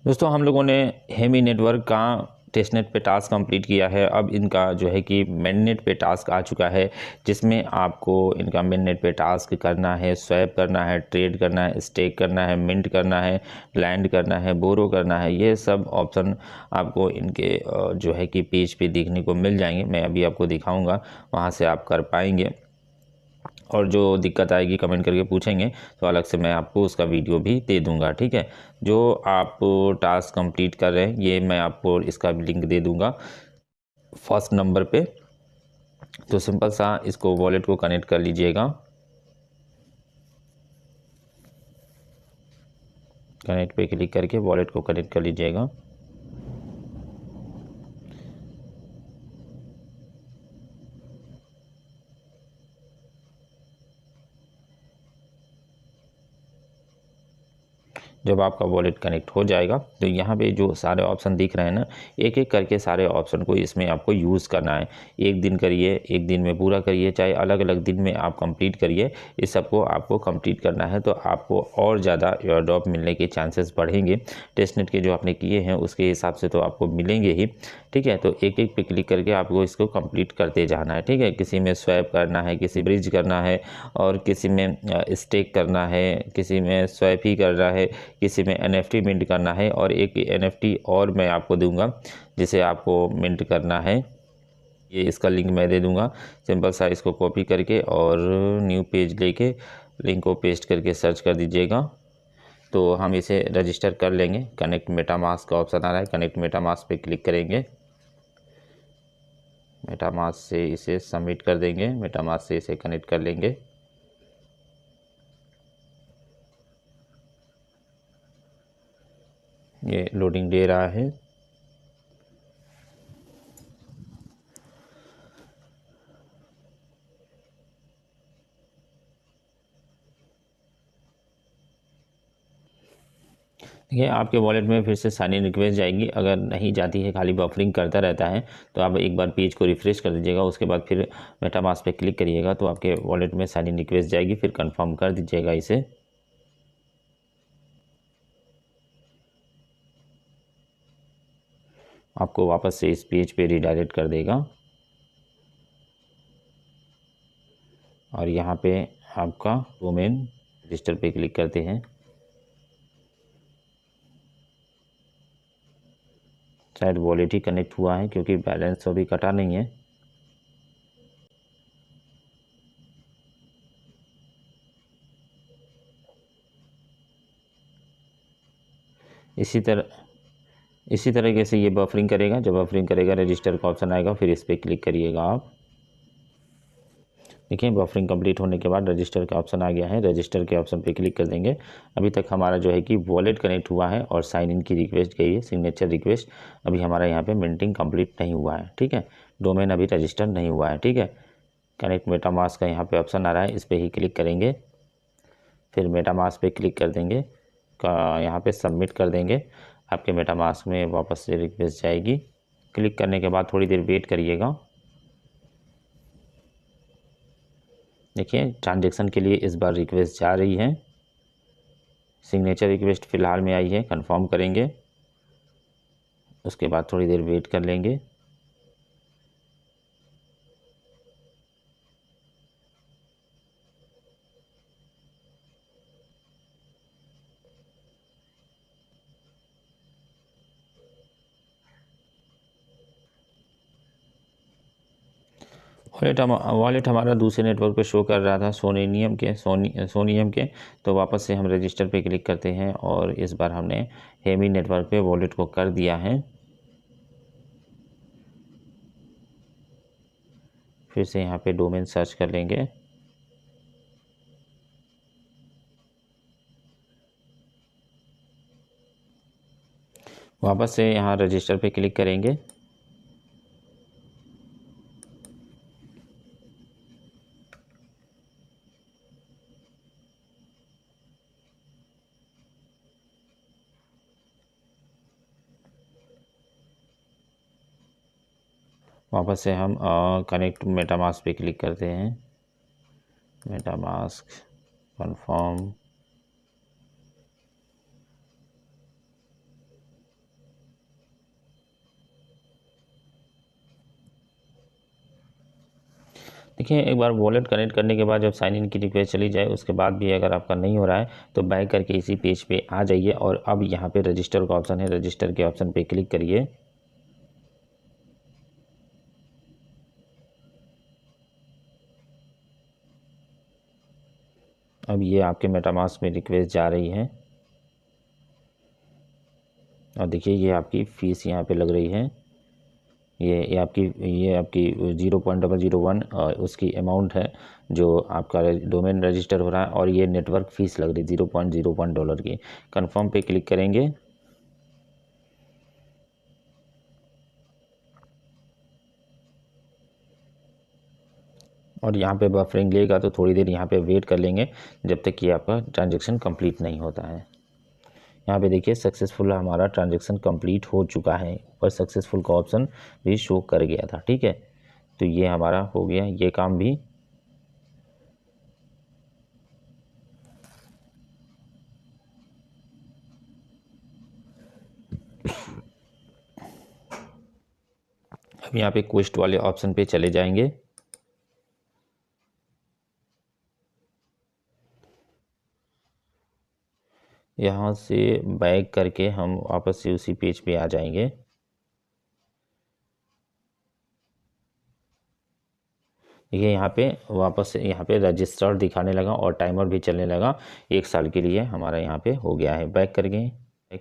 दोस्तों हम लोगों ने हेमी नेटवर्क का टेस्टनेट पे टास्क कंप्लीट किया है। अब इनका जो है कि मेननेट पे टास्क आ चुका है, जिसमें आपको इनका मेननेट पे टास्क करना है, स्वैप करना है, ट्रेड करना है, स्टेक करना है, मिंट करना है, लैंड करना है, बोरो करना है। ये सब ऑप्शन आपको इनके जो है कि पेज पे देखने को मिल जाएंगे। मैं अभी आपको दिखाऊंगा, वहाँ से आप कर पाएंगे। और जो दिक्कत आएगी कमेंट करके पूछेंगे तो अलग से मैं आपको उसका वीडियो भी दे दूंगा। ठीक है, जो आप टास्क कंप्लीट कर रहे हैं ये मैं आपको इसका लिंक दे दूंगा फर्स्ट नंबर पे। तो सिंपल सा इसको वॉलेट को कनेक्ट कर लीजिएगा। कनेक्ट पे क्लिक करके वॉलेट को कनेक्ट कर लीजिएगा। जब आपका वॉलेट कनेक्ट हो जाएगा तो यहाँ पे जो सारे ऑप्शन दिख रहे हैं ना, एक एक करके सारे ऑप्शन को इसमें आपको यूज़ करना है। एक दिन करिए, एक दिन में पूरा करिए, चाहे अलग अलग दिन में आप कंप्लीट करिए। इस सबको आपको कंप्लीट करना है तो आपको और ज़्यादा एयरड्रॉप मिलने के चांसेस बढ़ेंगे। टेस्टनेट के जो आपने किए हैं उसके हिसाब से तो आपको मिलेंगे ही। ठीक है, तो एक एक पे क्लिक करके आपको इसको कंप्लीट करते जाना है। ठीक है, किसी में स्वैप करना है, किसी ब्रिज करना है, और किसी में स्टेक करना है, किसी में स्वैप ही करना है, किसी में NFT मिंट करना है, और एक NFT और मैं आपको दूंगा जिसे आपको मिंट करना है। ये इसका लिंक मैं दे दूंगा। सिंपल सा इसको कॉपी करके और न्यू पेज लेके लिंक को पेस्ट करके सर्च कर दीजिएगा तो हम इसे रजिस्टर कर लेंगे। कनेक्ट मेटामास्क का ऑप्शन आ रहा है, कनेक्ट मेटामास्क पे क्लिक करेंगे। मेटामास्क से इसे सबमिट कर देंगे, मेटामास्क से इसे कनेक्ट कर लेंगे। ये लोडिंग दे रहा है। देखिए आपके वॉलेट में फिर से साइन इन रिक्वेस्ट जाएगी। अगर नहीं जाती है, खाली बफरिंग करता रहता है, तो आप एक बार पेज को रिफ्रेश कर दीजिएगा। उसके बाद फिर मेटामास्क पे क्लिक करिएगा तो आपके वॉलेट में साइन इन रिक्वेस्ट जाएगी। फिर कंफर्म कर दीजिएगा इसे। आपको वापस से इस पेज पे रिडायरेक्ट कर देगा और यहाँ पे आपका डोमेन रजिस्टर पे क्लिक करते हैं। शायद वॉलेट ही कनेक्ट हुआ है क्योंकि बैलेंस अभी कटा नहीं है। इसी तरीके से ये बफरिंग करेगा। जब बफरिंग करेगा रजिस्टर का ऑप्शन आएगा, फिर इस पर क्लिक करिएगा आप। देखिए बफरिंग कंप्लीट होने के बाद रजिस्टर का ऑप्शन आ गया है। रजिस्टर के ऑप्शन पे क्लिक कर देंगे। अभी तक हमारा जो है कि वॉलेट कनेक्ट हुआ है और साइन इन की रिक्वेस्ट गई है, सिग्नेचर रिक्वेस्ट। अभी हमारा यहाँ पे मिंटिंग कंप्लीट नहीं हुआ है। ठीक है, डोमेन अभी रजिस्टर नहीं हुआ है। ठीक है, कनेक्ट मेटामास्क का यहाँ पे ऑप्शन आ रहा है, इस पर ही क्लिक करेंगे। फिर मेटामास्क पे क्लिक कर देंगे, का यहाँ पे सबमिट कर देंगे। आपके मेटामास्क में वापस से रिक्वेस्ट जाएगी। क्लिक करने के बाद थोड़ी देर वेट करिएगा। देखिए ट्रांजैक्शन के लिए इस बार रिक्वेस्ट जा रही है। सिग्नेचर रिक्वेस्ट फ़िलहाल में आई है, कंफर्म करेंगे। उसके बाद थोड़ी देर वेट कर लेंगे। वॉलेट हमारा दूसरे नेटवर्क पे शो कर रहा था, सोनियम के। तो वापस से हम रजिस्टर पे क्लिक करते हैं और इस बार हमने हेमी नेटवर्क पे वॉलेट को कर दिया है। फिर से यहाँ पे डोमेन सर्च कर लेंगे। वापस से यहाँ रजिस्टर पे क्लिक करेंगे। वापस से हम कनेक्ट मेटामास्क पे क्लिक करते हैं। MetaMask confirm. देखिए एक बार वॉलेट कनेक्ट करने के बाद जब साइन इन की रिक्वेस्ट चली जाए उसके बाद भी अगर आपका नहीं हो रहा है तो बैक करके इसी पेज पे आ जाइए और अब यहाँ पे रजिस्टर का ऑप्शन है, रजिस्टर के ऑप्शन पे क्लिक करिए। अब ये आपके मेटामास्क में रिक्वेस्ट जा रही है और देखिए ये आपकी फ़ीस यहाँ पे लग रही है। ये आपकी 0.001 उसकी अमाउंट है जो आपका डोमेन रजिस्टर हो रहा है और ये नेटवर्क फ़ीस लग रही है $0.01 की। कंफर्म पे क्लिक करेंगे। और यहाँ पे बफरिंग लेगा तो थोड़ी देर यहाँ पे वेट कर लेंगे जब तक कि आपका ट्रांजैक्शन कंप्लीट नहीं होता है। यहाँ पे देखिए सक्सेसफुल हमारा ट्रांजैक्शन कंप्लीट हो चुका है, ऊपर सक्सेसफुल का ऑप्शन भी शो कर गया था। ठीक है, तो ये हमारा हो गया ये काम भी। अब यहाँ पे क्वेस्ट वाले ऑप्शन पे चले जाएंगे। यहाँ से बैक करके हम वापस से उसी पेज पे आ जाएंगे। देखिए यहाँ पे वापस से यहाँ पे रजिस्टर्ड दिखाने लगा और टाइमर भी चलने लगा 1 साल के लिए हमारा यहाँ पे हो गया है। बैक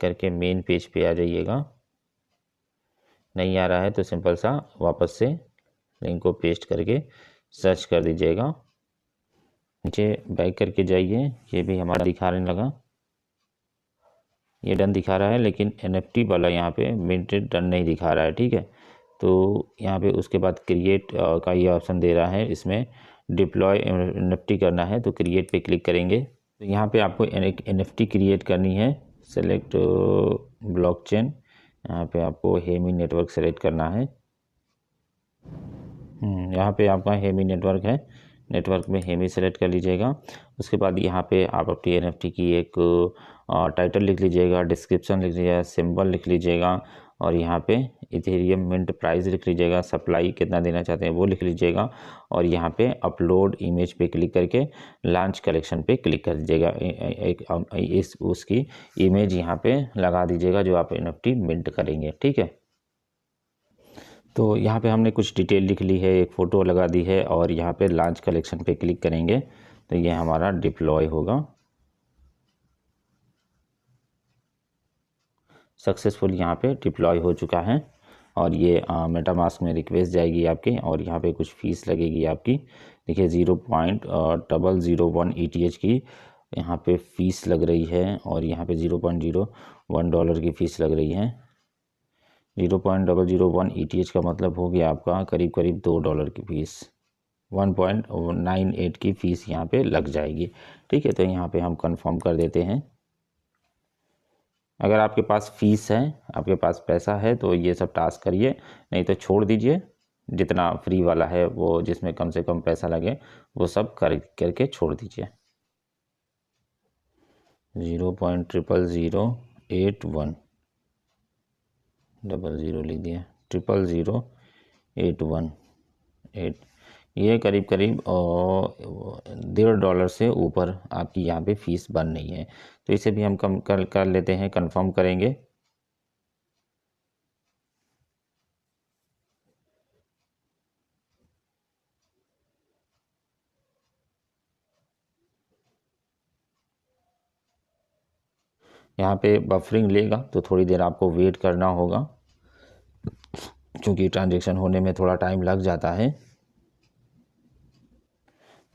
करके मेन पेज पे आ जाइएगा। नहीं आ रहा है तो सिंपल सा वापस से लिंक को पेस्ट करके सर्च कर दीजिएगा। नीचे बैक करके जाइए, ये भी हमारा दिखाने लगा, ये डन दिखा रहा है लेकिन NFT वाला यहाँ पे मिंटेड डन नहीं दिखा रहा है। ठीक है, तो यहाँ पे उसके बाद क्रिएट का ये ऑप्शन दे रहा है, इसमें डिप्लॉय NFT करना है तो क्रिएट पे क्लिक करेंगे। तो यहाँ पे आपको एक NFT क्रिएट करनी है। सेलेक्ट ब्लॉकचेन, यहाँ पे आपको हेमी नेटवर्क सेलेक्ट करना है। यहाँ पे आपका हेमी नेटवर्क है, नेटवर्क में हेमी सेलेक्ट कर लीजिएगा। उसके बाद यहाँ पे आप अपनी NFT की एक टाइटल लिख लीजिएगा, डिस्क्रिप्शन लिख लीजिएगा, सिंबल लिख लीजिएगा और यहाँ पे इथेरियम मिंट प्राइस लिख लीजिएगा, सप्लाई कितना देना चाहते हैं वो लिख लीजिएगा और यहाँ पे अपलोड इमेज पे क्लिक करके लॉन्च कलेक्शन पे क्लिक कर दीजिएगा। एक उसकी इमेज यहाँ पे लगा दीजिएगा जो आप NFT मिंट करेंगे। ठीक है, तो यहाँ पे हमने कुछ डिटेल लिख ली है, एक फ़ोटो लगा दी है और यहाँ पे लॉन्च कलेक्शन पे क्लिक करेंगे तो ये हमारा डिप्लॉय होगा। सक्सेसफुल यहाँ पे डिप्लॉय हो चुका है और ये मेटामास्क में रिक्वेस्ट जाएगी आपके और यहाँ पे कुछ फ़ीस लगेगी आपकी। देखिए 0.001 ETH की यहाँ पे फ़ीस लग रही है और यहाँ पे $0.01 की फ़ीस लग रही है। 0.001 ETH का मतलब हो गया आपका करीब करीब $2 की फ़ीस, 1.98 की फ़ीस यहाँ पे लग जाएगी। ठीक है, तो यहाँ पे हम कंफर्म कर देते हैं। अगर आपके पास फ़ीस है, आपके पास पैसा है तो ये सब टास्क करिए, नहीं तो छोड़ दीजिए। जितना फ्री वाला है वो जिसमें कम से कम पैसा लगे वो सब करके छोड़ दीजिए। 0.00081 लिख दिया, 0.00818 ये करीब करीब $1.5 से ऊपर आपकी यहाँ पे फ़ीस बन रही है। तो इसे भी हम कम कर लेते हैं, कंफर्म करेंगे। यहाँ पे बफरिंग लेगा तो थोड़ी देर आपको वेट करना होगा क्योंकि ट्रांजैक्शन होने में थोड़ा टाइम लग जाता है।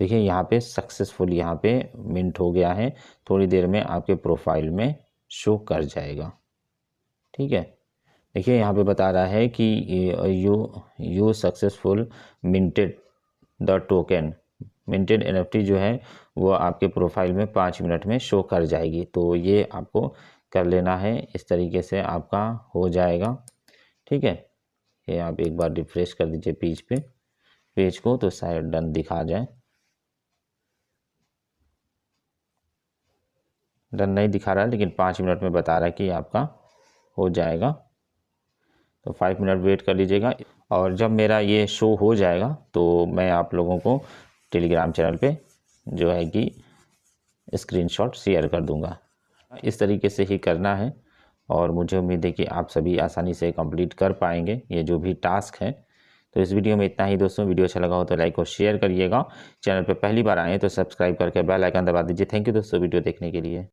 देखिए यहाँ पे सक्सेसफुल यहाँ पे मिंट हो गया है, थोड़ी देर में आपके प्रोफाइल में शो कर जाएगा। ठीक है, देखिए यहाँ पे बता रहा है कि you successful minted the token. Minted NFT जो है वो आपके प्रोफाइल में 5 मिनट में शो कर जाएगी, तो ये आपको कर लेना है, इस तरीके से आपका हो जाएगा। ठीक है, ये आप एक बार रिफ्रेश कर दीजिए पेज को तो शायद डन दिखा जाए। डन नहीं दिखा रहा है लेकिन 5 मिनट में बता रहा है कि आपका हो जाएगा, तो 5 मिनट वेट कर लीजिएगा। और जब मेरा ये शो हो जाएगा तो मैं आप लोगों को टेलीग्राम चैनल पे जो है कि स्क्रीनशॉट शेयर कर दूंगा। इस तरीके से ही करना है और मुझे उम्मीद है कि आप सभी आसानी से कंप्लीट कर पाएंगे ये जो भी टास्क है। तो इस वीडियो में इतना ही दोस्तों। वीडियो अच्छा लगा हो तो लाइक और शेयर करिएगा। चैनल पर पहली बार आए तो सब्सक्राइब करके बेल आइकन दबा दीजिए। थैंक यू दोस्तों वीडियो देखने के लिए।